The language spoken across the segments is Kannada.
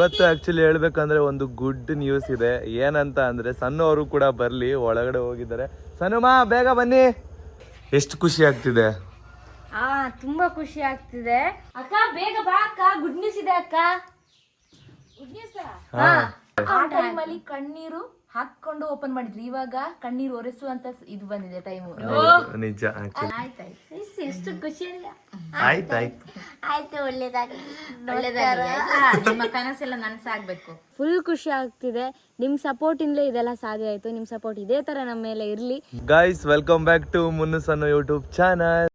ಇವತ್ತು ಆಕ್ಚುಲಿ ಹೇಳ್ಬೇಕಂದ್ರೆ ಒಂದು ಗುಡ್ ನ್ಯೂಸ್ ಇದೆ. ಏನಂತ ಅಂದ್ರೆ ಸಣ್ಣ ಅವರು ಕೂಡ ಬರ್ಲಿ, ಒಳಗಡೆ ಹೋಗಿದ್ದಾರೆ. ಸನುಮಾ ಬೇಗ ಬನ್ನಿ. ಎಷ್ಟು ಖುಷಿ ಆಗ್ತಿದೆ. ತುಂಬಾ ಖುಷಿ ಆಗ್ತಿದೆ ಅಕ್ಕ. ಬೇಗ ಬಾ ಅಕ್ಕ, ಗುಡ್ ನ್ಯೂಸ್ ಇದೆ ಅಕ್ಕ. Good news. ಆ ಟೈಮಲ್ಲಿ ಕಣ್ಣೀರು ಹಾಕೊಂಡು ಓಪನ್ ಮಾಡಿದ್ರಿ, ಇವಾಗ ಕಣ್ಣೀರು ಒರೆಸುವಂತ ಇದು ಬಂದಿದೆ ಟೈಮ್. ನಿಜ. ಎಷ್ಟು ಖುಷಿ. ಆಯ್ತು, ಒಳ್ಳೇದಾಗಿ ನಿಮ್ಮ ಕನಸೆಲ್ಲ ನನಸಾಗ್ಬೇಕು. ಫುಲ್ ಖುಷಿ ಆಗ್ತಿದೆ. ನಿಮ್ ಸಪೋರ್ಟ್ ಇಂದಲೇ ಇದೆಲ್ಲ ಸಾಧ್ಯ ಆಯ್ತು. ನಿಮ್ ಸಪೋರ್ಟ್ ಇದೇ ತರ ನಮ್ಮ ಮೇಲೆ ಇರ್ಲಿ. Guys, welcome back to Munnu Sannu YouTube channel.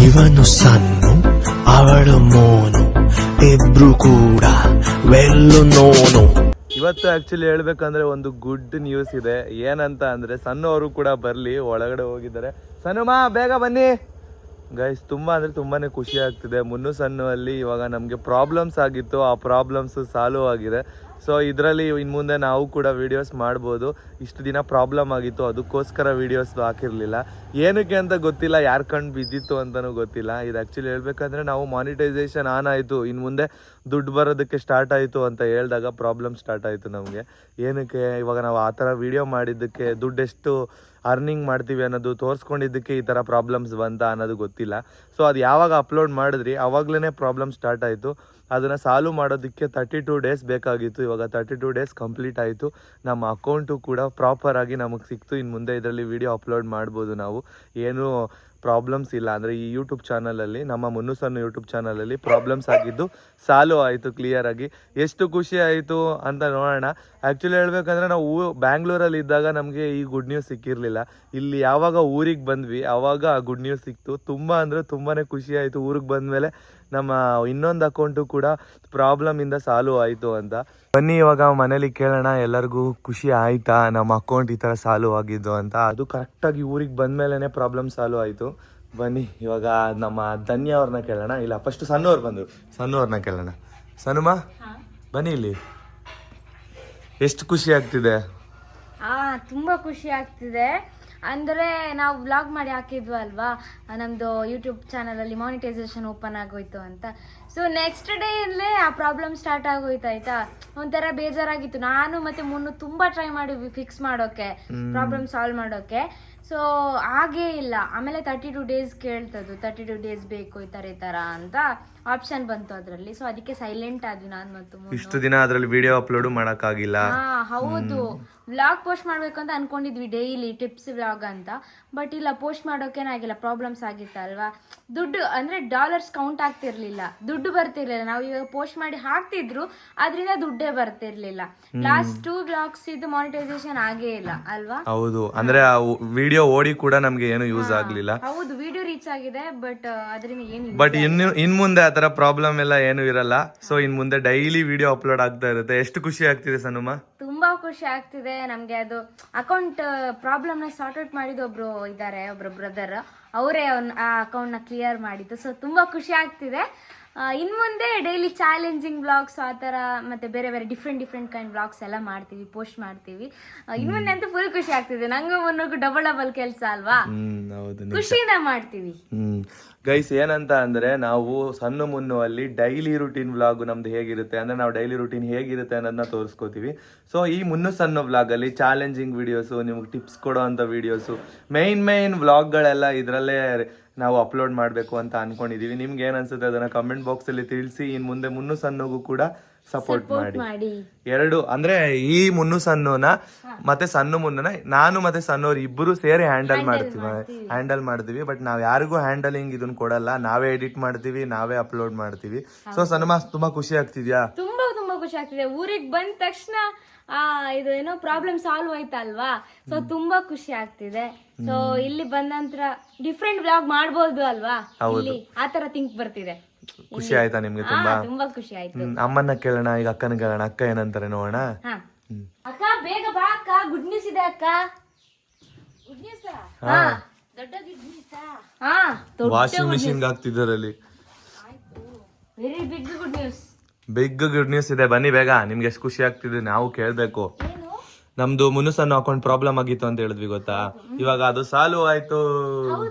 ಇವನು ಸನ್ನು, ಅವಳು ಮೋನು, ಇಬ್ರು ಕೂಡ ವೆಲ್ಲು ನೋನು. ಇವತ್ತು ಆಕ್ಚುಲಿ ಹೇಳ್ಬೇಕಂದ್ರೆ ಒಂದು ಗುಡ್ ನ್ಯೂಸ್ ಇದೆ. ಏನಂತ ಅಂದ್ರೆ ಸಣ್ಣ ಅವರು ಕೂಡ ಬರ್ಲಿ, ಒಳಗಡೆ ಹೋಗಿದ್ದಾರೆ. ಸನುಮಾ ಬೇಗ ಬನ್ನಿ. ಗೈಸ್, ತುಂಬಾ ಅಂದ್ರೆ ತುಂಬಾನೇ ಖುಷಿ ಆಗ್ತಿದೆ. ಮುನ್ನು ಸನ್ನು ಅಲ್ಲಿ ಇವಾಗ ನಮ್ಗೆ ಪ್ರಾಬ್ಲಮ್ಸ್ ಆಗಿತ್ತು, ಆ ಪ್ರಾಬ್ಲಮ್ಸ್ ಸಾಲ್ವ್ ಆಗಿದೆ. ಸೊ ಇದರಲ್ಲಿ ಇನ್ನು ಮುಂದೆ ನಾವು ಕೂಡ ವಿಡಿಯೋಸ್ ಮಾಡ್ಬೋದು. ಇಷ್ಟು ದಿನ ಪ್ರಾಬ್ಲಮ್ ಆಗಿತ್ತು, ಅದಕ್ಕೋಸ್ಕರ ವಿಡಿಯೋಸ್ ಹಾಕಿರಲಿಲ್ಲ. ಏನಕ್ಕೆ ಅಂತ ಗೊತ್ತಿಲ್ಲ, ಯಾರು ಕಣ್ಣು ಬಿದ್ದಿತ್ತು ಅಂತಲೂ ಗೊತ್ತಿಲ್ಲ. ಇದು ಆ್ಯಕ್ಚುಲಿ ಹೇಳ್ಬೇಕಂದ್ರೆ ನಾವು ಮಾನಿಟೈಸೇಷನ್ ಆನ್ ಆಯಿತು, ಇನ್ನು ಮುಂದೆ ದುಡ್ಡು ಬರೋದಕ್ಕೆ ಸ್ಟಾರ್ಟ್ ಆಯಿತು ಅಂತ ಹೇಳಿದಾಗ ಪ್ರಾಬ್ಲಮ್ ಸ್ಟಾರ್ಟ್ ಆಯಿತು ನಮಗೆ. ಏನಕ್ಕೆ ಇವಾಗ ನಾವು ಆ ಥರ ವಿಡಿಯೋ ಮಾಡಿದ್ದಕ್ಕೆ ದುಡ್ಡೆಷ್ಟು ಅರ್ನಿಂಗ್ ಮಾಡ್ತೀವಿ ಅನ್ನೋದು ತೋರಿಸ್ಕೊಂಡಿದ್ದಕ್ಕೆ ಈ ಥರ ಪ್ರಾಬ್ಲಮ್ಸ್ ಬಂತ ಅನ್ನೋದು ಗೊತ್ತಿಲ್ಲ. ಸೊ ಅದು ಯಾವಾಗ ಅಪ್ಲೋಡ್ ಮಾಡಿದ್ರಿ ಆವಾಗಲೇ ಪ್ರಾಬ್ಲಮ್ ಸ್ಟಾರ್ಟ್ ಆಯಿತು. ಅದನ್ನು ಸಾಲ್ವ್ ಮಾಡೋದಕ್ಕೆ 32 ಡೇಸ್ ಬೇಕಾಗಿತ್ತು. ಇವಾಗ 32 ಡೇಸ್ ಕಂಪ್ಲೀಟ್ ಆಯಿತು. ನಮ್ಮ ಅಕೌಂಟು ಕೂಡ ಪ್ರಾಪರಾಗಿ ನಮಗೆ ಸಿಕ್ತು. ಇನ್ನು ಮುಂದೆ ಇದರಲ್ಲಿ ವಿಡಿಯೋ ಅಪ್ಲೋಡ್ ಮಾಡ್ಬೋದು ನಾವು. ಏನೂ ಪ್ರಾಬ್ಲಮ್ಸ್ ಇಲ್ಲ. ಅಂದರೆ ಈ ಯೂಟ್ಯೂಬ್ ಚಾನಲಲ್ಲಿ, ನಮ್ಮ ಮುನ್ನು ಸನ್ನು ಯೂಟ್ಯೂಬ್ ಚಾನಲಲ್ಲಿ ಪ್ರಾಬ್ಲಮ್ಸ್ ಆಗಿದ್ದು ಸಾಲ್ವ್ ಆಯಿತು ಕ್ಲಿಯರಾಗಿ. ಎಷ್ಟು ಖುಷಿ ಆಯಿತು ಅಂತ ನೋಡೋಣ. ಆ್ಯಕ್ಚುಲಿ ಹೇಳ್ಬೇಕಂದ್ರೆ ನಾವು ಬ್ಯಾಂಗ್ಳೂರಲ್ಲಿ ಇದ್ದಾಗ ನಮಗೆ ಈ ಗುಡ್ ನ್ಯೂಸ್ ಸಿಕ್ಕಿರಲಿಲ್ಲ. ಇಲ್ಲಿ ಯಾವಾಗ ಊರಿಗೆ ಬಂದ್ವಿ ಆವಾಗ ಆ ಗುಡ್ ನ್ಯೂಸ್ ಸಿಕ್ತು. ತುಂಬ ಅಂದರೆ ತುಂಬಾ ಖುಷಿ ಆಯಿತು. ಊರಿಗೆ ಬಂದಮೇಲೆ ನಮ್ಮ ಇನ್ನೊಂದು ಅಕೌಂಟು ಕೂಡ ಪ್ರಾಬ್ಲಮಿಂದ ಸಾಲ್ವ್ ಆಯಿತು ಅಂತ. ಬನ್ನಿ ಇವಾಗ ಮನೇಲಿ ಕೇಳೋಣ ಎಲ್ಲರಿಗೂ ಖುಷಿ ಆಯಿತಾ ನಮ್ಮ ಅಕೌಂಟ್ ಈ ಥರ ಸಾಲ್ವ್ ಆಗಿದ್ದು ಅಂತ. ಅದು ಕರೆಕ್ಟಾಗಿ ಊರಿಗೆ ಬಂದಮೇಲೆ ಪ್ರಾಬ್ಲಮ್ ಸಾಲ್ವ್ ಆಯಿತು. ಬನ್ನಿ ಇವಾಗ ನಮ್ಮ ಧನ್ಯ ಅವ್ರನ್ನ ಕೇಳೋಣ. ಇಲ್ಲ, ಫಸ್ಟ್ ಸಣ್ಣವ್ರು ಬಂದರು, ಸಣ್ಣವ್ರನ್ನ ಕೇಳೋಣ. ಸನುಮಾ ಬನ್ನಿ ಇಲ್ಲಿ. ಎಷ್ಟು ಖುಷಿ ಆಗ್ತಿದೆ. ತುಂಬಾ ಖುಷಿ ಆಗ್ತಿದೆ. ಅಂದರೆ ನಾವು ವ್ಲಾಗ್ ಮಾಡಿ ಹಾಕಿದ್ವಲ್ವಾ, ನಮ್ಮದು ಯೂಟ್ಯೂಬ್ ಚಾನಲಲ್ಲಿ ಮಾನಿಟೈಸೇಷನ್ ಓಪನ್ ಆಗೋಯ್ತು ಅಂತ. ಸೊ ನೆಕ್ಸ್ಟ್ ಡೇ ಇಲ್ಲೇ ಆ ಪ್ರಾಬ್ಲಮ್ ಸ್ಟಾರ್ಟ್ ಆಗೋಯ್ತು. ಆಯ್ತಾ, ಒಂಥರ ಬೇಜಾರಾಗಿತ್ತು. ನಾನು ಮತ್ತೆ ಮುನ್ನು ತುಂಬ ಟ್ರೈ ಮಾಡಿದ್ವಿ ಫಿಕ್ಸ್ ಮಾಡೋಕ್ಕೆ, ಪ್ರಾಬ್ಲಮ್ ಸಾಲ್ವ್ ಮಾಡೋಕ್ಕೆ. ಸೊ ಹಾಗೇ ಇಲ್ಲ. ಆಮೇಲೆ 32 ಡೇಸ್ ಕೇಳ್ತದ್ದು, 32 ಡೇಸ್ ಬೇಕು ಈ ಥರ ಅಂತ ಆಪ್ಷನ್ ಬಂತು ಅದರಲ್ಲಿ. ಸೊ ಅದಕ್ಕೆ ಸೈಲೆಂಟ್ ಆದ್ವಿ ನಾನು ಮತ್ತು ಇಷ್ಟು ದಿನ ಅದರಲ್ಲಿ ವಿಡಿಯೋ ಅಪ್ಲೋಡ್ ಮಾಡೋಕ್ಕಾಗಿಲ್ಲ. ಹೌದು, ವ್ಲಾಗ್ ಪೋಸ್ಟ್ ಮಾಡ್ಬೇಕು ಅಂತ ಅನ್ಕೊಂಡಿದ್ವಿ, ಡೈಲಿ ಟಿಪ್ಸ್ ವ್ಲಾಗ್ ಅಂತ. ಬಟ್ ಇಲ್ಲ, ಪೋಸ್ಟ್ ಮಾಡೋಕೇನಾಗಿಲ್ಲ, ಪ್ರಾಬ್ಲಮ್ಸ್ ಆಗಿತ್ತಲ್ವಾ. ದುಡ್ಡು ಅಂದ್ರೆ ಡಾಲರ್ಸ್ ಕೌಂಟ್ ಆಗ್ತಿರ್ಲಿಲ್ಲ, ದುಡ್ಡು ಬರ್ತಿರ್ಲಿಲ್ಲ. ನಾವು ಇವಾಗ ಪೋಸ್ಟ್ ಮಾಡಿ ಹಾಕ್ತಿದ್ರು, ಅದರಿಂದ ದುಡ್ಡೇ ಬರ್ತಿರ್ಲಿಲ್ಲ. ಲಾಸ್ಟ್ 2 ವ್ಲಾಗ್ಸ್ ಇದು ಮಾನಿಟೈಸೇಷನ್ ಆಗೇ ಇಲ್ಲ ಅಲ್ವಾ. ಹೌದು, ಅಂದ್ರೆ ವಿಡಿಯೋ ಓಡಿ ಕೂಡ ನಮ್ಗೆ ಏನು ಯೂಸ್ ಆಗ್ಲಿಲ್ಲ. ಹೌದು, ವಿಡಿಯೋ ರೀಚ್ ಆಗಿದೆ, ಬಟ್ ಅದರಿಂದ ಏನು. ಬಟ್ ಇನ್ ಮುಂದೆ ಆ ತರ ಪ್ರಾಬ್ಲಮ್ ಎಲ್ಲ ಏನು ಇರಲ್ಲ. ಸೊ ಇನ್ ಮುಂದೆ ಡೈಲಿ ವಿಡಿಯೋ ಅಪ್ಲೋಡ್ ಆಗ್ತಾ ಇರುತ್ತೆ. ಎಷ್ಟು ಖುಷಿ ಆಗ್ತಿದೆ ಸನುಮಾ. ತುಂಬಾ ಖುಷಿ ಆಗ್ತಿದೆ ನಮ್ಗೆ. ಅದು ಅಕೌಂಟ್ ಪ್ರಾಬ್ಲಮ್ ನ ಸಾರ್ಟ್ ಔಟ್ ಮಾಡಿದ ಒಬ್ರು ಇದ್ದಾರೆ, ಒಬ್ರು ಬ್ರದರ್, ಅವರೇ ಆ ಅಕೌಂಟ್ ನ ಕ್ಲಿಯರ್ ಮಾಡಿದ್ದು. ಸೊ ತುಂಬಾ ಖುಷಿ ಆಗ್ತಿದೆ. ಇನ್ ಮುಂದೆ ಡೈಲಿ ಚಾಲೆಂಜಿಂಗ್ ಬ್ಲಾಗ್ಸ್ ಆ ಥರ ಮತ್ತೆ ಬೇರೆ ಬೇರೆ ಡಿಫ್ರೆಂಟ್ ಕೈಂಡ್ ಬ್ಲಾಗ್ಸ್ ಎಲ್ಲ ಮಾಡ್ತೀವಿ, ಪೋಸ್ಟ್ ಮಾಡ್ತೀವಿ. ಇನ್ ಮುಂದೆ ಅಂತೂ ಫುಲ್ ಖುಷಿ ಆಗ್ತಿದೆ. ನಂಗೂ ಮುನ್ನಗೂ ಡಬಲ್ ಕೆಲಸ ಅಲ್ವಾ, ಖುಷಿಯಿಂದ ಮಾಡ್ತೀವಿ. ಗೈಸ್, ಏನಂತ ಅಂದ್ರೆ ನಾವು ಸಣ್ಣ ಮುನ್ನು ಅಲ್ಲಿ ಡೈಲಿ ರುಟೀನ್ ವ್ಲಾಗ್ ನಮ್ದು ಹೇಗಿರುತ್ತೆ ಅಂದ್ರೆ ನಾವು ಡೈಲಿ ರುಟೀನ್ ಹೇಗಿರುತ್ತೆ ಅನ್ನೋದನ್ನ ತೋರಿಸ್ಕೋತೀವಿ. ಸೊ ಈ ಮುನ್ನು ಸಣ್ಣ ವ್ಲಾಗ್ ಅಲ್ಲಿ ಚಾಲೆಂಜಿಂಗ್ ವಿಡಿಯೋಸು, ನಿಮ್ಗೆ ಟಿಪ್ಸ್ ಕೊಡೋ ಅಂತ ವಿಡಿಯೋಸು, ಮೇನ್ ವ್ಲಾಗ್ಗಳೆಲ್ಲ ಇದರಲ್ಲೇ ನಾವು ಅಪ್ಲೋಡ್ ಮಾಡಬೇಕು ಅಂತ ಅನ್ಕೊಂಡಿದೀವಿ. ನಿಮ್ಗೆ ಏನ್ ಅನ್ಸುತ್ತೆ ಅದನ್ನ ಕಮೆಂಟ್ ಬಾಕ್ಸ್ ಅಲ್ಲಿ ತಿಳಿಸಿ. ಇನ್ ಮುಂದೆ ಮುನ್ನು ಸಣ್ಣಗೂ ಕೂಡ ಸಪೋರ್ಟ್ ಮಾಡಿ. ಎರಡು ಅಂದ್ರೆ ಈ ಮುನ್ನು ಸಣ್ಣನ ಮತ್ತೆ ಸಣ್ಣ ಮುನ್ನನ ನಾನು ಮತ್ತೆ ಸಣ್ಣವ್ರು ಇಬ್ಬರು ಸೇರಿ ಹ್ಯಾಂಡಲ್ ಮಾಡ್ತೀವಿ. ಬಟ್ ನಾವ್ ಯಾರಿಗೂ ಹ್ಯಾಂಡಲಿಂಗ್ ಇದನ್ನ ಕೊಡಲ್ಲ, ನಾವೇ ಎಡಿಟ್ ಮಾಡ್ತೀವಿ, ನಾವೇ ಅಪ್ಲೋಡ್ ಮಾಡ್ತೀವಿ. ಸೊ ಸನ್ಮಾ, ತುಂಬಾ ಖುಷಿ ಆಗ್ತಿದ್ಯಾ? ತುಂಬಾ ಖುಷಿ ಆಗ್ತಿದೆ. ಊರಿಗೆ ಬಂದ ತಕ್ಷಣ ಇದು ಏನೋ ಪ್ರಾಬ್ಲಮ್ ಸಾಲ್ವ್ ಆಯ್ತಲ್ವಾ. ಸೊ ತುಂಬಾ ಖುಷಿ ಆಗ್ತಿದೆ. ಸೊ ಇಲ್ಲಿ ಬಂದ ನಂತರ ಡಿಫ್ರೆಂಟ್ ವ್ಲಾಗ್ ಮಾಡ್ಬೋದು ಅಲ್ವಾ, ಇಲ್ಲಿ ಆತರ ಥಿಂಕ್ ಬರ್ತಿದೆ. ಖುಷಿ ಆಯ್ತಾ ನಿಮ್ಗೆ? ತುಂಬಾ ಖುಷಿ ಆಯ್ತು. ಅಮ್ಮನ್ನ ಕೇಳೋಣ, ಈಗ ಅಕ್ಕನ ಕೇಳೋಣ. ಅಕ್ಕ ಏನಂತಾರೆ ನೋಡೋಣ. ಅಕ್ಕ ಬೇಗ ಬಾ ಅಕ್ಕ, ಗುಡ್ ನ್ಯೂಸ್ ಇದೆ ಅಕ್ಕ. ಗುಡ್ ನ್ಯೂಸ್, ದೊಡ್ಡ ಗುಡ್ ನ್ಯೂಸ್. ವಾಷಿಂಗ್ ಮಿಷಿನ್ ಹಾಕ್ತಿದ್ದಾರಲ್ಲಿ. Very big good news. Big good news ಇದೆ. ಬನ್ನಿ ಬೇಗ. ನಿಮ್ಗೆ ಎಷ್ಟು ಖುಷಿ ಆಗ್ತಿದೆ ನಾವು ಕೇಳ್ಬೇಕು. ನಮ್ದು ಮುನುಸನ್ನು ಅಕೌಂಟ್ ಪ್ರಾಬ್ಲಮ್ ಆಗಿತ್ತು ಅಂತ ಹೇಳಿದ್ವಿ, ಗೊತ್ತಾ? ಇವಾಗ ಅದು ಸಾಲ್ವ್ ಆಯ್ತು.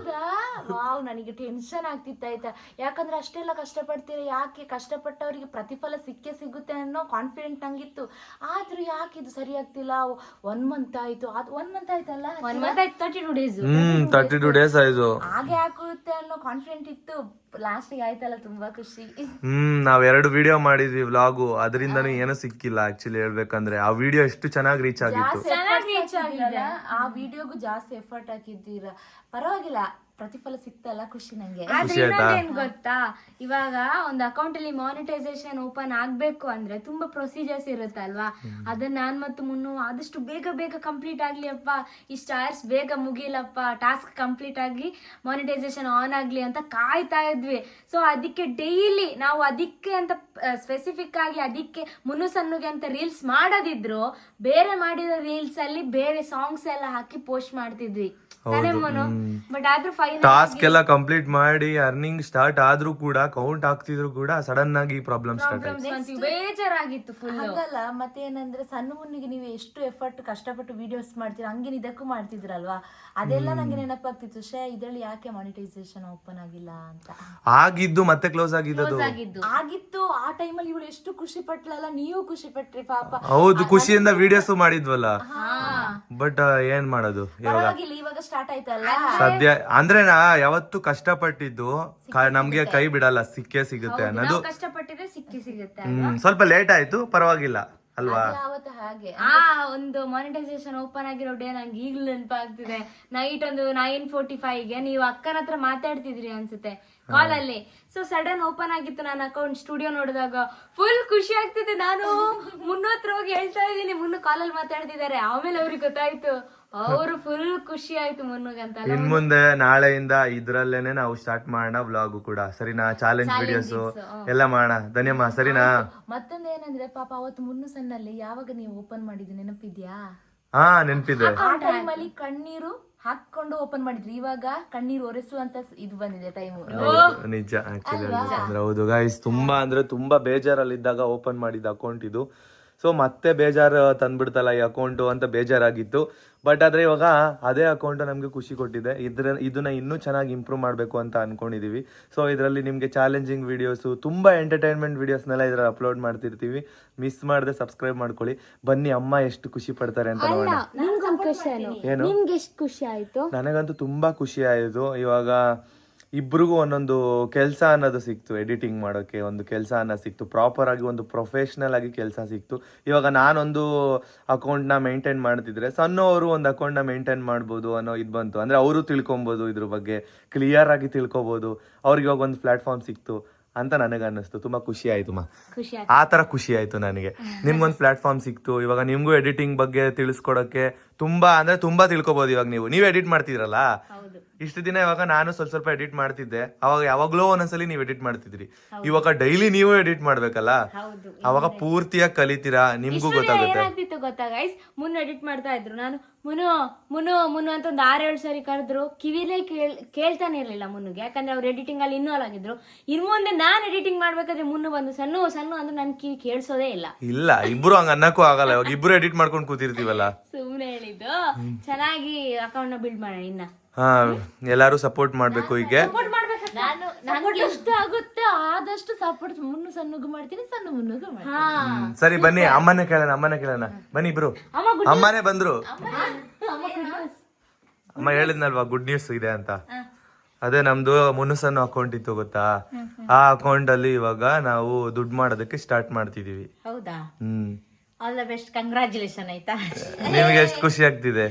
ವಾವ್ ನನಗೆ ಟೆನ್ಷನ್ ಆಗ್ತಿತ್ತು ಆಯ್ತಾ. ಯಾಕಂದ್ರೆ ಅಷ್ಟೆಲ್ಲ ಕಷ್ಟಪಡ್ತೀರ, ಯಾಕೆ ಕಷ್ಟಪಟ್ಟವರಿಗೆ ಪ್ರತಿಫಲ ಸಿಕ್ಕೇ ಸಿಗುತ್ತೆ ಅನ್ನೋ ಕಾನ್ಫಿಡೆಂಟ್ ನಂಗಿತ್ತು. ಆದ್ರೂ ಯಾಕೆ ಇದು ಸರಿ ಆಗ್ತಿಲ್ಲ. 1 ಮಂತ್ ಆಯ್ತು, ಅದು 1 ಮಂತ್ ಆಯ್ತಲ್ಲ, 1 ಮಂತ್ ಆಯ್ತು, 32 ಡೇಸ್ 32 ಡೇಸ್ ಆಯ್ತು. ಹಾಗೆ ಆಗುತ್ತೆ ಅನ್ನೋ ಕಾನ್ಫಿಡೆಂಟ್ ಇತ್ತು. ಲಾಸ್ಟಿಗೆ ಆಯ್ತಲ್ಲ, ತುಂಬಾ ಖುಷಿ. ನಾವ್ 2 ವಿಡಿಯೋ ಮಾಡಿದ್ವಿ ವ್ಲಾಗು, ಅದರಿಂದನೂ ಏನೂ ಸಿಕ್ಕಿಲ್ಲ ಆಕ್ಚುಲಿ ಹೇಳ್ಬೇಕಂದ್ರೆ. ಆ ವಿಡಿಯೋ ಎಷ್ಟು ಚೆನ್ನಾಗಿ ರೀಚ್ ಆಗಿತ್ತು. ಆ ವಿಡಿಯೋಗೂ ಜಾಸ್ತಿ ಎಫರ್ಟ್ ಹಾಕಿದ್ದೀರಾ, ಪರವಾಗಿಲ್ಲ, ಪ್ರತಿಫಲ ಸಿಕ್ತಲ್ಲ, ಖುಷಿ ನಂಗೆ. ಆದ್ರೆ ಇನ್ನೊಂದೇನ್ ಗೊತ್ತಾ, ಇವಾಗ ಒಂದು ಅಕೌಂಟ್ ಅಲ್ಲಿ ಮಾನಿಟೈಸೇಷನ್ ಓಪನ್ ಆಗ್ಬೇಕು ಅಂದ್ರೆ ತುಂಬಾ ಪ್ರೊಸೀಜರ್ಸ್ ಇರುತ್ತಲ್ವಾ. ಅದನ್ನ ನಾನ್ ಮತ್ತು ಮುನ್ನು ಆದಷ್ಟು ಬೇಗ ಬೇಗ ಕಂಪ್ಲೀಟ್ ಆಗ್ಲಿ ಅಪ್ಪ, ಇಷ್ಟು ಅವರ್ಸ್ ಬೇಗ ಮುಗಿಲಪ್ಪ, ಟಾಸ್ಕ್ ಕಂಪ್ಲೀಟ್ ಆಗಿ ಮಾನಿಟೈಸೇಷನ್ ಆನ್ ಆಗ್ಲಿ ಅಂತ ಕಾಯ್ತಾ ಇದ್ವಿ. ಸೊ ಅದಕ್ಕೆ ಡೈಲಿ ನಾವು ಅದಕ್ಕೆ ಅಂತ ಸ್ಪೆಸಿಫಿಕ್ ಆಗಿ ಅದಕ್ಕೆ ಮುನ್ನು ಸಣ್ಣಗೆ ಅಂತ ರೀಲ್ಸ್ ಮಾಡೋದಿದ್ರು, ಬೇರೆ ಮಾಡಿದ ರೀಲ್ಸ್ ಅಲ್ಲಿ ಬೇರೆ ಸಾಂಗ್ಸ್ ಎಲ್ಲ ಹಾಕಿ ಪೋಸ್ಟ್ ಮಾಡ್ತಿದ್ವಿ ತಾನೇ ಮುನ್ನು. ಬಟ್ ಆದ್ರೂ ಟಾಸ್ಕ್ ಎಲ್ಲ ಕಂಪ್ಲೀಟ್ ಮಾಡಿ ಅರ್ನಿಂಗ್ ಸ್ಟಾರ್ಟ್ ಆದ್ರೂ ಕೂಡ, ಕೌಂಟ್ ಆಗ್ತಿದ್ರು ಕೂಡ ಸಡನ್ ಆಗಿ ಪ್ರಾಬ್ಲಮ್ ಸ್ಟಾರ್ಟ್ ಆಯ್ತು. ಬೇಜಾರಾಗಿತ್ತು ಫುಲ್. ಹಾಗಲ್ಲ, ಮತ್ತೇನಂದ್ರೆ ಸಣ್ಣ ಮುನ್ನಿಗೆ ನೀವು ಎಷ್ಟು ಎಫರ್ಟ್ ಕಷ್ಟಪಟ್ಟು ವಿಡಿಯೋಸ್ ಮಾಡ್ತೀರಾ, ಹಂಗೆ ಇದಕ್ಕೂ ಮಾಡ್ತಿದ್ರಲ್ವಾ, ಅದೆಲ್ಲ ನಂಗೆ ನೆನಪಾಗ್ತಿತ್ತು. ಇದ್ರಲ್ಲಿ ಯಾಕೆ ಮಾನಿಟೈಸೇಷನ್ ಓಪನ್ ಆಗಿಲ್ಲ ಅಂತ. ಆಗಿದ್ದು ಮತ್ತೆ ಕ್ಲೋಸ್ ಆಗಿದ್ದು ಆಗಿತ್ತು. ಆ ಟೈಮಲ್ಲಿ ಇವಳು ಎಷ್ಟು ಖುಷಿ ಪಟ್ಲಲ್ಲ, ನೀವು ಖುಷಿ ಪಟ್ರಿ ಪಾಪ. ಹೌದು, ಖುಷಿಯಿಂದ ವಿಡಿಯೋಸ್ ಮಾಡಿದ್ವಲ್ಲ. ಬಟ್ ಏನ್ ಮಾಡೋದು, ಇವಾಗ ಸ್ಟಾರ್ಟ್ ಆಯ್ತಲ್ಲ. ಸದ್ಯ ಅಂದ್ರೆ ನಾ ಯಾವತ್ತು ಕಷ್ಟಪಟ್ಟಿದ್ದು ನಮ್ಗೆ ಕೈ ಬಿಡಲ್ಲ, ಸಿಕ್ಕೇ ಸಿಗುತ್ತೆ ಅನ್ನೋದು. ಕಷ್ಟಪಟ್ಟಿದ್ರೆ ಸಿಗುತ್ತೆ. ಸ್ವಲ್ಪ ಲೇಟ್ ಆಯ್ತು, ಪರವಾಗಿಲ್ಲ ಅಲ್ವಾ. ಹಾಗೆ ಒಂದು ಮಾನಿಟೈಸೇಷನ್ ಓಪನ್ ಆಗಿರೋ ಡೇ ನಂಗೆ ಈಗ್ಲೂ ನೆನಪಾಗ್ತಿದೆ. ನೈಟ್ ಒಂದು 9:45ಗೆ ನೀವು ಅಕ್ಕನ ಹತ್ರ ಮಾತಾಡ್ತಿದ್ರಿ ಅನ್ಸುತ್ತೆ ಕಾಲ್ ಅಲ್ಲಿ. ಸೊ ಸಡನ್ ಓಪನ್ ಆಗಿತ್ತು ನನ್ನ ಅಕೌಂಟ್. ಸ್ಟುಡಿಯೋ ನೋಡಿದಾಗ ಫುಲ್ ಖುಷಿ ಆಗ್ತಿದೆ. ನಾನು ಮುನ್ನತ್ರ ಹೋಗಿ ಹೇಳ್ತಾ ಇದ್ದೀನಿ, ಮುನ್ನು ಕಾಲಲ್ಲಿ ಮಾತಾಡ್ತಿದ್ದಾರೆ. ಆಮೇಲೆ ಅವ್ರಿಗೆ ಗೊತ್ತಾಯ್ತು, ಅವರು ಫುಲ್ ಖುಷಿ ಆಯ್ತು ಮುನ್ನುಗಂತ. ಇನ್ ಮುಂದೆ ನಾಳೆಯಿಂದ ಇದ್ರಲ್ಲೇನೆ ನಾವು ಸ್ಟಾರ್ಟ್ ಮಾಡೋಣ ವ್ಲಾಗು ಕೂಡ, ಸರಿನಾ? ಚಾಲೆಂಜ್ ವಿಡಿಯೋಸ್ ಎಲ್ಲ ಮಾಡೋಣ ಧನ್ಯಮ್ಮ, ಸರಿನಾ? ಮತ್ತೊಂದು ಏನಂದ್ರೆ ಪಾಪ ಅವತ್ತು ಮುನ್ನು ಸಣ್ಣಲ್ಲಿ ಯಾವಾಗ ನೀವು ಓಪನ್ ಮಾಡಿದ್ದು ನೆನಪಿದ್ಯಾ? ಹಾ ನೆನಪಿದೆ. ಆ ಟೈಮಲ್ಲಿ ಕಣ್ಣೀರು ಹಾಕೊಂಡು ಓಪನ್ ಮಾಡಿದ್ರಿ, ಇವಾಗ ಕಣ್ಣೀರು ಒರೆಸುವಂತ ಇದು ಬಂದಿದೆ ಟೈಮು. ನಿಜ ಆಕ್ಚುಲಿ ಅಂದ್ರೆ ಹೌದು ಗೈಸ್, ತುಂಬಾ ಅಂದ್ರೆ ತುಂಬಾ ಬೇಜಾರಲ್ಲಿದ್ದಾಗ ಓಪನ್ ಮಾಡಿದ ಅಕೌಂಟ್ ಇದು. ಸೊ ಮತ್ತೆ ಬೇಜಾರು ತಂದ್ಬಿಡ್ತಲ್ಲ ಈ ಅಕೌಂಟು ಅಂತ ಬೇಜಾರಾಗಿತ್ತು. ಬಟ್ ಆದ್ರೆ ಇವಾಗ ಅದೇ ಅಕೌಂಟ್ ನಮ್ಗೆ ಖುಷಿ ಕೊಟ್ಟಿದೆ. ಇದನ್ನ ಇನ್ನೂ ಚೆನ್ನಾಗಿ ಇಂಪ್ರೂವ್ ಮಾಡಬೇಕು ಅಂತ ಅನ್ಕೊಂಡಿದೀವಿ. ಸೊ ಇದರಲ್ಲಿ ನಿಮ್ಗೆ ಚಾಲೆಂಜಿಂಗ್ ವಿಡಿಯೋಸು, ತುಂಬಾ ಎಂಟರ್ಟೈನ್ಮೆಂಟ್ ವಿಡಿಯೋಸ್ನೆಲ್ಲ ಇದ್ರಲ್ಲಿ ಅಪ್ಲೋಡ್ ಮಾಡ್ತಿರ್ತೀವಿ. ಮಿಸ್ ಮಾಡದೆ ಸಬ್ಸ್ಕ್ರೈಬ್ ಮಾಡ್ಕೊಳ್ಳಿ. ಬನ್ನಿ ಅಮ್ಮ ಎಷ್ಟು ಖುಷಿ ಪಡ್ತಾರೆ ಅಂತ ನೋಡೋಣ. ಏನು ನಿಮ್ಗೆ ಎಷ್ಟು ಖುಷಿ ಆಯ್ತು? ನನಗಂತೂ ತುಂಬಾ ಖುಷಿ ಆಯ್ತು. ಇವಾಗ ಇಬ್ರಿಗೂ ಒಂದೊಂದು ಕೆಲಸ ಅನ್ನೋದು ಸಿಕ್ತು, ಎಡಿಟಿಂಗ್ ಮಾಡೋಕೆ ಒಂದು ಕೆಲಸ ಅನ್ನೋದು ಸಿಕ್ತು, ಪ್ರಾಪರ್ ಆಗಿ ಒಂದು ಪ್ರೊಫೆಷ್ನಲ್ ಆಗಿ ಕೆಲಸ ಸಿಕ್ತು. ಇವಾಗ ನಾನೊಂದು ಅಕೌಂಟ್ನ ಮೇಂಟೈನ್ ಮಾಡ್ತಿದ್ರೆ ಸಣ್ಣವರು ಒಂದು ಅಕೌಂಟ್ನ ಮೇಂಟೈನ್ ಮಾಡ್ಬೋದು ಅನ್ನೋ ಇದು ಬಂತು. ಅಂದ್ರೆ ಅವರು ತಿಳ್ಕೊಬೋದು, ಇದ್ರ ಬಗ್ಗೆ ಕ್ಲಿಯರ್ ಆಗಿ ತಿಳ್ಕೊಬೋದು. ಅವ್ರಿಗೆ ಇವಾಗ ಒಂದು ಪ್ಲಾಟ್ಫಾರ್ಮ್ ಸಿಕ್ತು ಅಂತ ನನಗೆ ಅನ್ನಿಸ್ತು. ತುಂಬಾ ಖುಷಿ ಆಯ್ತು ಆ ತರ ಖುಷಿ ಆಯ್ತು ನನಗೆ. ನಿಮ್ಗೊಂದು ಪ್ಲಾಟ್ಫಾರ್ಮ್ ಸಿಕ್ತು. ಇವಾಗ ನಿಮ್ಗೂ ಎಡಿಟಿಂಗ್ ಬಗ್ಗೆ ತಿಳಿಸ್ಕೊಡಕ್ಕೆ ತುಂಬಾ ತಿಳ್ಕೊಬೋದು. ಇವಾಗ ನೀವು ಎಡಿಟ್ ಮಾಡ್ತಿದ್ರಲ್ಲ ಇಷ್ಟು ದಿನ, ಇವಾಗ ನಾನು ಸ್ವಲ್ಪ ಎಡಿಟ್ ಮಾಡ್ತಿದ್ದೆ. ಅವಾಗ ಯಾವಾಗ್ಲೋ ಒಂದೊಂದ್ಸಲಿ ನೀವು ಎಡಿಟ್ ಮಾಡ್ತಿದ್ರಿ. ಇವಾಗ ಡೈಲಿ ನೀವು ಎಡಿಟ್ ಮಾಡ್ಬೇಕಲ್ಲ, ಅವಾಗ ಪೂರ್ತಿಯಾಗಿ ಕಲಿತೀರಾ, ನಿಮ್ಗೂ ಗೊತ್ತಾಗುತ್ತೆ. ಏನಾಗ್ತಿತ್ತು ಗೊತ್ತಾ ಗೈಸ್, ಮುನ್ನು ಎಡಿಟ್ ಮಾಡ್ತಾ ಇದ್ರು. ನಾನು ಮುನ್ನು ಅಂತ ಒಂದು 6-7 ಸರಿ ಕರೆದ್ರು, ಕಿವಿಲೇ ಕೇಳ್ತಾನೆ ಇರ್ಲಿಲ್ಲ ಮುನ್ನುಗೆ. ಯಾಕಂದ್ರೆ ಅವ್ರು ಎಡಿಟಿಂಗ್ ಅಲ್ಲಿ ಇನ್ವಾಲ್ವ್ ಆಗಿದ್ರು. ಇನ್ ಮುಂದೆ ನಾನ್ ಎಡಿಟಿಂಗ್ ಮಾಡ್ಬೇಕಾದ್ರೆ ಮುನ್ನು ಬಂದು ಸಣ್ಣ ಅಂದ್ರೆ ನನ್ ಕಿವಿ ಕೇಳಿಸೋದೇ ಇಲ್ಲ. ಇಬ್ರು ಹಂಗ ಅನ್ನಕ್ಕೂ ಆಗಲ್ಲ. ಇವಾಗ ಇಬ್ರು ಎಡಿಟ್ ಮಾಡ್ಕೊಂಡು ಕೂತಿರ್ತೀವಲ್ಲ. ಸುಮ್ನೆ ಹೇಳಿದ್ದು. ಚೆನ್ನಾಗಿ ಅಕೌಂಟ್ ನ ಬಿಲ್ಡ್ ಮಾಡೋಣ. ಇನ್ನ ಎಲ್ಲಾರು ಸಪೋರ್ಟ್ ಮಾಡ್ಬೇಕು. ಹೀಗೆ ನಾನು ಎಷ್ಟು ಆಗುತ್ತೆ ಆದಷ್ಟು ಸಪೋರ್ಟ್ ಮುನ್ನು ಸಣ್ಣಗೂ ಮಾಡ್ತೀನಿ, ಸಣ್ಣ ಮುನ್ನುಗೂ ಮಾಡ್ತೀನಿ. ಸರಿ ಬನ್ನಿ ಅಮ್ಮನೇ ಕೇಳೋಣ. ಬನ್ನಿ ಇಬ್ರು. ಅಮ್ಮನೇ ಬಂದ್ರು. ಅಮ್ಮ ಹೇಳಿದ್ನಲ್ವಾ ಗುಡ್ ನ್ಯೂಸ್ ಇದೆ ಅಂತ. ಅದೇ ನಮ್ದು ಮುನ್ನುಸನ್ನು ಅಕೌಂಟ್ ಇತ್ತು ಗೊತ್ತಾ, ಆ ಅಕೌಂಟ್ ಅಲ್ಲಿ ಇವಾಗ ನಾವು ದುಡ್ಡು ಮಾಡೋದಕ್ಕೆ ಸ್ಟಾರ್ಟ್ ಮಾಡ್ತಿದೀವಿ. ಹೌದಾ? All the best, congratulation. ಆಯ್ತಾ? ನಿಮ್ಗೆ ಎಷ್ಟು ಖುಷಿ ಆಗ್ತಿದೆ?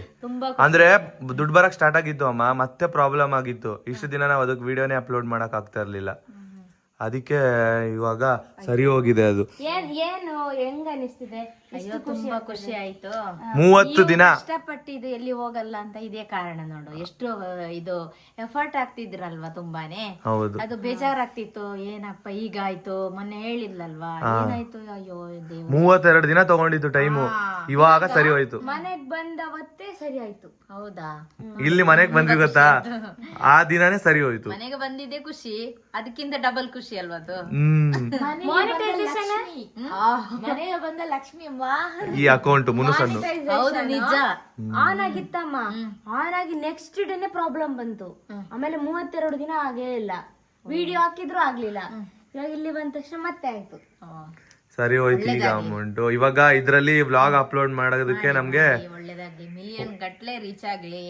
ಅಂದ್ರೆ ದುಡ್ಡು ಬರಕ್ ಸ್ಟಾರ್ಟ್ ಆಗಿತ್ತು ಅಮ್ಮ, ಮತ್ತೆ ಪ್ರಾಬ್ಲಮ್ ಆಗಿತ್ತು. ಇಷ್ಟು ದಿನ ನಾವು ಅದಕ್ಕೆ ವಿಡಿಯೋನೇ ಅಪ್ಲೋಡ್ ಮಾಡಕ್ ಆಗ್ತಾ ಇರ್ಲಿಲ್ಲ. ಅದಕ್ಕೆ ಇವಾಗ ಸರಿ ಹೋಗಿದೆ ಅದು. ಏನು ಹೆಂಗ ಅನಿಸ್ತಿದೆ? ತುಂಬಾ ಖುಷಿ ಆಯ್ತು. 30 ದಿನ ಇಷ್ಟಪಟ್ಟಿದ್ದು ಎಲ್ಲಿ ಹೋಗಲ್ಲ ಅಂತ ಇದೇ ಕಾರಣ ನೋಡು. ಎಷ್ಟು ಇದು ಎಫರ್ಟ್ ಆಗ್ತಿದ್ರಲ್ವಾ ತುಂಬಾನೇ. ಹೌದು, ಅದು ಬೇಜಾರಾಗ್ತಿತ್ತು. ಏನಪ್ಪ ಹೀಗಾಯ್ತು, ಮೊನ್ನೆ ಹೇಳಿದ್ಲಲ್ವಾ, ಏನಾಯ್ತು, ಅಯ್ಯೋ ದೇವ್ರು. 32 ದಿನ ತಗೊಂಡಿತ್ತು ಟೈಮು. ಇವಾಗ ಸರಿ ಹೋಯ್ತು. ಮನೆಗ್ ಬಂದವತ್ತೇ ಸರಿ ಆಯ್ತು. ಹೌದಾ? ಇಲ್ಲಿ ಮನೆಗ್ ಬಂದ್ವಿ ಗೊತ್ತಾ, ಆ ದಿನಾನೇ ಸರಿ ಹೋಯ್ತು. ಮನೆಗೆ ಬಂದಿದ್ದೆ ಖುಷಿ, ಅದಕ್ಕಿಂತ ಡಬಲ್ ಖುಷಿ ಖುಷಿ ಅಲ್ವಾ ಅದು. ಮನೆಗೆ ಬಂದ ಲಕ್ಷ್ಮಿ ಈ ಅಕೌಂಟ್ ಮುನುಸನ್ನು ಹೌದು ನಿಜ. ಆನ್ ಆಗಿತ್ತಮ್ಮ, ಆನ್ ಆಗಿ ನೆಕ್ಸ್ಟ್ ಡೇನೆ ಪ್ರಾಬ್ಲಮ್ ಬಂತು. ಆಮೇಲೆ 32 ದಿನ ಆಗೇ ಇಲ್ಲ, ವಿಡಿಯೋ ಹಾಕಿದ್ರು ಆಗ್ಲಿಲ್ಲ. ಇವಾಗ ಇಲ್ಲಿ ಬಂದ ತಕ್ಷಣ ಮತ್ತೆ ಆಯ್ತು. ಸರಿ ಹೋಯ್ತು ಈಗ ಅಮೌಂಟ್. ಇವಾಗ ಇದ್ರಲ್ಲಿ ವ್ಲಾಗ್ ಅಪ್ಲೋಡ್ ಮಾಡೋದಕ್ಕೆ ನಮ್ಗೆ ಒಳ್ಳೇದಾಗ್ಲಿ, ಮಿಲಿಯನ್ ಗಟ್ಲೆ ರೀಚ್ ಆಗ್ಲಿ.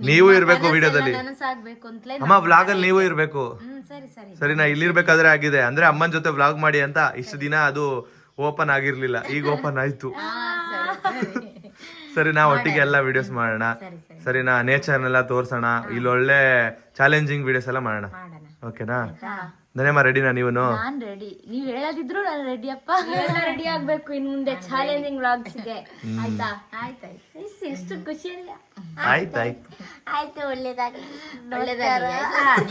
ನೀವು ಇರ್ಬೇಕು ವಿಡಿಯೋದಲ್ಲಿ. ನನಸಾಗ್ಬೇಕು ಅಂತಲೇ ಅಮ್ಮ ವ್ಲಾಗ್ ಅಲ್ಲಿ ನೀವು ಇರ್ಬೇಕು. ಸರಿ ಸರಿ ಸರಿ, ನಾ ಇಲ್ಲಿರ್ಬೇಕಾದ್ರೆ ಆಗಿದೆ ಅಂದ್ರೆ ಅಮ್ಮನ ಜೊತೆ ವ್ಲಾಗ್ ಮಾಡಿ ಅಂತ ಇಷ್ಟು ದಿನ ಅದು ಓಪನ್ ಆಗಿರ್ಲಿಲ್ಲ, ಈಗ ಓಪನ್ ಆಯ್ತು. ಸರಿ, ನಾ ಒಟ್ಟಿಗೆ ಎಲ್ಲ ವಿಡಿಯೋಸ್ ಮಾಡೋಣ. ಸರಿನಾ, ನೇಚರ್ನೆಲ್ಲ ತೋರ್ಸೋಣ, ಇಲ್ಲಿ ಒಳ್ಳೆ ಚಾಲೆಂಜಿಂಗ್ ವಿಡಿಯೋಸ್ ಎಲ್ಲ ಮಾಡೋಣ. ಓಕೆನಾ? ಧನ್ಯಮ್ಮ, ರೆಡಿನಾ ನೀವು? ನಾನ್ ರೆಡಿ, ನೀವ್ ಹೇಳದಿದ್ರು ನಾನು ರೆಡಿ ಅಪ್ಪ. ಎಲ್ಲ ರೆಡಿ ಆಗ್ಬೇಕು ಇನ್ ಮುಂದೆ ಚಾಲೆಂಜಿಂಗ್ ವ್ಲಾಗ್ಸ್ ಗೆ. ಆಯ್ತಾ? ಆಯ್ತಾಯ್ತು. ಎಷ್ಟು ಖುಷಿ ಅಲ್ಲ? ಆಯ್ತಾಯ್ತು ಆಯ್ತು, ಒಳ್ಳೇದಾಗಿ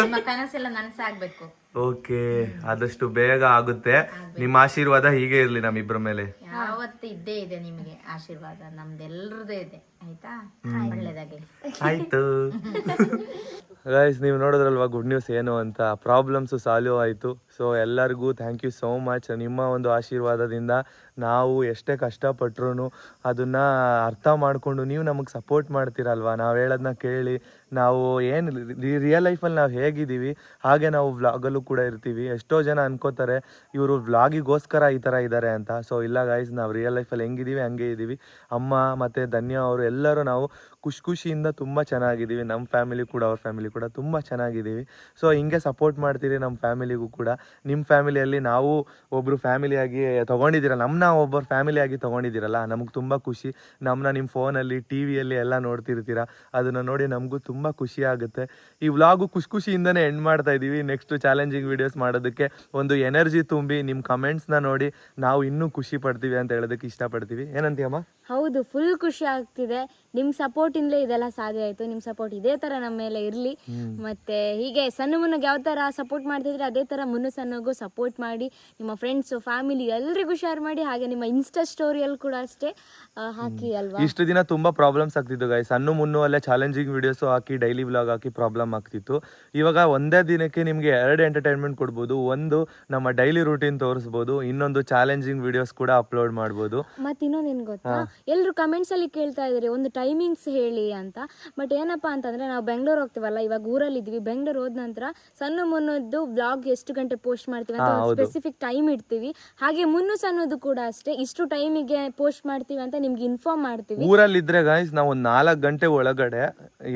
ನಿಮ್ಮ ಕನಸೆಲ್ಲ ನನಸಾಗ್ಬೇಕು. ಓಕೆ, ಆದಷ್ಟು ಬೇಗ ಆಗುತ್ತೆ. ನಿಮ್ಮ ಆಶೀರ್ವಾದ ಹೀಗೆ ಇರ್ಲಿ ನಮ್ಮಿಬ್ರ ಮೇಲೆ. ಯಾವತ್ತು ಇದ್ದೇ ಇದೆ ನಿಮಗೆ ಆಶೀರ್ವಾದ, ನಮ್ದೆಲ್ಲರದೇ ಇದೆ. ಆಯ್ತಾ? ಒಳ್ಳೇದಾಗಿ. ಆಯ್ತು ಗೈಸ್, ನೀವು ನೋಡಿದ್ರಲ್ವಾ ಗುಡ್ ನ್ಯೂಸ್ ಏನು ಅಂತ. ಪ್ರಾಬ್ಲಮ್ಸು ಸಾಲ್ವ್ ಆಯಿತು. ಸೊ ಎಲ್ಲರಿಗೂ ಥ್ಯಾಂಕ್ ಯು ಸೋ ಮಚ್. ನಿಮ್ಮ ಒಂದು ಆಶೀರ್ವಾದದಿಂದ ನಾವು ಎಷ್ಟೇ ಕಷ್ಟಪಟ್ರು ಅದನ್ನು ಅರ್ಥ ಮಾಡಿಕೊಂಡು ನೀವು ನಮಗೆ ಸಪೋರ್ಟ್ ಮಾಡ್ತೀರಲ್ವ, ನಾವು ಹೇಳೋದನ್ನ ಕೇಳಿ ನಾವು ಏನು ರಿಯಲ್ ಲೈಫಲ್ಲಿ ನಾವು ಹೇಗಿದ್ದೀವಿ ಹಾಗೆ ನಾವು ವ್ಲಾಗಲ್ಲೂ ಕೂಡ ಇರ್ತೀವಿ. ಎಷ್ಟೋ ಜನ ಅನ್ಕೋತಾರೆ ಇವರು ವ್ಲಾಗಿಗೋಸ್ಕರ ಈ ಥರ ಇದ್ದಾರೆ ಅಂತ. ಸೊ ಇಲ್ಲ ಗೈಸ್, ನಾವು ರಿಯಲ್ ಲೈಫಲ್ಲಿ ಹೆಂಗಿದ್ದೀವಿ ಹಂಗೆ ಇದ್ದೀವಿ. ಅಮ್ಮ ಮತ್ತು ಧನ್ಯ ಅವರು ಎಲ್ಲರೂ ನಾವು ಖುಷಿಯಿಂದ ತುಂಬ ಚೆನ್ನಾಗಿದ್ದೀವಿ. ನಮ್ಮ ಫ್ಯಾಮಿಲಿ ಕೂಡ ಅವ್ರ ಫ್ಯಾಮಿಲಿ ಕೂಡ ತುಂಬ ಚೆನ್ನಾಗಿದ್ದೀವಿ. ಸೊ ಹಿಂಗೆ ಸಪೋರ್ಟ್ ಮಾಡ್ತೀರಿ ನಮ್ಮ ಫ್ಯಾಮಿಲಿಗೂ ಕೂಡ. ನಿಮ್ಮ ಫ್ಯಾಮಿಲಿಯಲ್ಲಿ ನಾವು ಒಬ್ಬರು ಫ್ಯಾಮಿಲಿಯಾಗಿ ತೊಗೊಂಡಿದ್ದೀರಲ್ಲ, ನಮ್ಮನ್ನ ಒಬ್ಬರು ಫ್ಯಾಮಿಲಿಯಾಗಿ ತೊಗೊಂಡಿದ್ದೀರಲ್ಲ, ನಮಗೆ ತುಂಬ ಖುಷಿ. ನಮ್ಮನ್ನ ನಿಮ್ಮ ಫೋನಲ್ಲಿ ಟಿ ವಿಯಲ್ಲಿ ಎಲ್ಲ ನೋಡ್ತಿರ್ತೀರ, ಅದನ್ನು ನೋಡಿ ನಮಗೂ ತುಂಬ ಖುಷಿ ಆಗುತ್ತೆ. ಈ ವ್ಲಾಗು ಖುಷಿಯಿಂದನೇ ಎಂಡ್ ಮಾಡ್ತಾ ಇದ್ದೀವಿ. ನೆಕ್ಸ್ಟ್ ಚಾಲೆಂಜಿಂಗ್ ವೀಡಿಯೋಸ್ ಮಾಡೋದಕ್ಕೆ ಒಂದು ಎನರ್ಜಿ ತುಂಬಿ ನಿಮ್ಮ ಕಮೆಂಟ್ಸ್ನ ನೋಡಿ ನಾವು ಇನ್ನೂ ಖುಷಿ ಪಡ್ತೀವಿ ಅಂತ ಹೇಳೋದಕ್ಕೆ ಇಷ್ಟಪಡ್ತೀವಿ. ಏನಂತೀಯಮ್ಮ? ಹೌದು, ಫುಲ್ ಖುಷಿ ಆಗ್ತಿದೆ. ನಿಮ್ಮ ಸಪೋರ್ಟಿಂದಲೇ ಇದೆಲ್ಲ ಸಾಧ್ಯ ಆಯಿತು. ನಿಮ್ಮ ಸಪೋರ್ಟ್ ಇದೇ ಥರ ನಮ್ಮ ಮೇಲೆ ಇರಲಿ. ಮತ್ತು ಹೀಗೆ ಸಣ್ಣ ಮುನ್ನಗೆ ಯಾವ ಥರ ಸಪೋರ್ಟ್ ಮಾಡ್ತಿದ್ರೆ ಅದೇ ಥರ ಮುನ್ನು ಸಣ್ಣಗೂ ಸಪೋರ್ಟ್ ಮಾಡಿ, ನಿಮ್ಮ ಫ್ರೆಂಡ್ಸು ಫ್ಯಾಮಿಲಿ ಎಲ್ರಿಗೂ ಶೇರ್ ಮಾಡಿ. ಹಾಗೆ ನಿಮ್ಮ ಇನ್ಸ್ಟಾ ಸ್ಟೋರಿಯಲ್ಲಿ ಕೂಡ ಅಷ್ಟೇ ಹಾಕಿ ಅಲ್ವಾ. ಇಷ್ಟು ದಿನ ತುಂಬ ಪ್ರಾಬ್ಲಮ್ಸ್ ಆಗ್ತಿತ್ತು ಗೈಸ್. ಸಣ್ಣ ಮುನ್ನು ಅಲ್ಲೇ ಚಾಲೆಂಜಿಂಗ್ ವೀಡಿಯೋಸು ಹಾಕಿ ಡೈಲಿ ವ್ಲಾಗ್ ಹಾಕಿ ಪ್ರಾಬ್ಲಮ್ ಆಗ್ತಿತ್ತು. ಇವಾಗ ಒಂದೇ ದಿನಕ್ಕೆ ನಿಮಗೆ 2 ಎಂಟರ್ಟೈನ್ಮೆಂಟ್ ಕೊಡ್ಬೋದು. ಒಂದು ನಮ್ಮ ಡೈಲಿ ರೂಟೀನ್ ತೋರಿಸ್ಬೋದು, ಇನ್ನೊಂದು ಚಾಲೆಂಜಿಂಗ್ ವಿಡಿಯೋಸ್ ಕೂಡ ಅಪ್ಲೋಡ್ ಮಾಡ್ಬೋದು. ಮತ್ತು ಇನ್ನೊಂದೇನು ಗೊತ್ತಾ, ಎಲ್ಲರೂ ಕಮೆಂಟ್ಸಲ್ಲಿ ಕೇಳ್ತಾ ಇದ್ದಾರೆ ಒಂದು ಟೈಮಿಂಗ್ಸ್ ಹೇಳಿ ಅಂತ. ಬಟ್ ಏನಪ್ಪ ಅಂತಂದರೆ ನಾವು ಬೆಂಗಳೂರು ಹೋಗ್ತೀವಲ್ಲ, ಇವಾಗ ಊರಲ್ಲಿದ್ವಿ. ಬೆಂಗಳೂರು ಹೋದ ನಂತರ ಸಣ್ಣ ಮುನ್ನದ್ದು ವ್ಲಾಗ್ ಎಷ್ಟು ಗಂಟೆ ಪೋಸ್ಟ್ ಮಾಡ್ತೀವಿ ಅಂತ ಸ್ಪೆಸಿಫಿಕ್ ಟೈಮ್ ಇಡ್ತೀವಿ. ಹಾಗೆ ಮುನ್ನು ಸಣ್ಣದು ಕೂಡ ಅಷ್ಟೇ, ಇಷ್ಟು ಟೈಮಿಗೆ ಪೋಸ್ಟ್ ಮಾಡ್ತೀವಿ ಅಂತ ನಿಮ್ಗೆ ಇನ್ಫಾರ್ಮ್ ಮಾಡ್ತೀವಿ. ಊರಲ್ಲಿದ್ರೆ ಗೈಸ್ ನಾವು 4 ಗಂಟೆ ಒಳಗಡೆ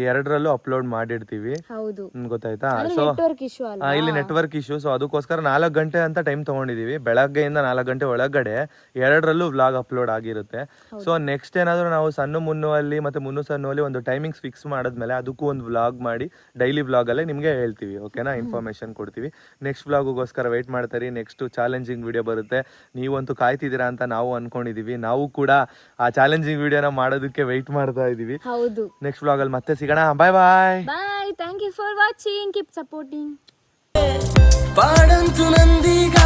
2ರಲ್ಲೂ ಅಪ್ಲೋಡ್ ಮಾಡಿರ್ತೀವಿ. ಹೌದು, ಗೊತ್ತಾಯ್ತಾ? ಸೊ ನೆಟ್ವರ್ಕ್ ಇಶ್ಯೂ ಅಲ್ಲ, ಇಲ್ಲಿ ನೆಟ್ವರ್ಕ್ ಇಶ್ಯೂ. ಸೊ ಅದಕ್ಕೋಸ್ಕರ 4 ಗಂಟೆ ಅಂತ ಟೈಮ್ ತಗೊಂಡಿದೀವಿ. ಬೆಳಗ್ಗೆಯಿಂದ 4 ಗಂಟೆ ಒಳಗಡೆ 2ರಲ್ಲೂ ವ್ಲಾಗ್ ಅಪ್ಲೋಡ್ ಆಗಿರುತ್ತೆ. ಸೊ ನೆಕ್ಸ್ಟ್ ಏನಾದರೂ ನಾವು ಸಣ್ಣ ಮುನ್ನು ಅಲ್ಲಿ ಮತ್ತೆ ಮುನ್ನು ಸಣ್ಣು ಅಲ್ಲಿ ಒಂದು ಟೈಮಿಂಗ್ಸ್ ಫಿಕ್ಸ್ ಮಾಡಿದ್ಮೇಲೆ ಅದಕ್ಕೂ ಒಂದು ವ್ಲಾಗ್ ಮಾಡಿ ಡೈಲಿ ವ್ಲಾಗಲ್ಲೇ ನಿಮಗೆ ಹೇಳ್ತೀವಿ. ಓಕೆನಾ? ಇನ್ಫಾರ್ಮೇಶನ್ ಕೊಡ್ತೀವಿ. ನೆಕ್ಸ್ಟ್ ವ್ಲಾಗೋಸ್ಕರ ವೆಯ್ಟ್ ಮಾಡ್ತಾರೆ. ನೆಕ್ಸ್ಟ್ ಚಾಲೆಂಜಿಂಗ್ ವಿಡಿಯೋ ಬರುತ್ತೆ. ನೀವಂತೂ ಕಾಯ್ತಿದ್ದೀರಾ ಅಂತ ನಾವು ಅನ್ಕೊಂಡಿದೀವಿ. ನಾವು ಕೂಡ ಆ ಚಾಲೆಂಜಿಂಗ್ ವಿಡಿಯೋನ ಮಾಡೋದಕ್ಕೆ ವೆಯ್ಟ್ ಮಾಡ್ತಾ ಇದೀವಿ. ಹೌದು. ನೆಕ್ಸ್ಟ್ ವ್ಲಾಗಲ್ಲಿ ಮತ್ತೆ ಸಿಗೋಣ. Bye bye bye. Thank you for watching. Keep supporting. ಪಾಡಂತು ನಂದೀಗ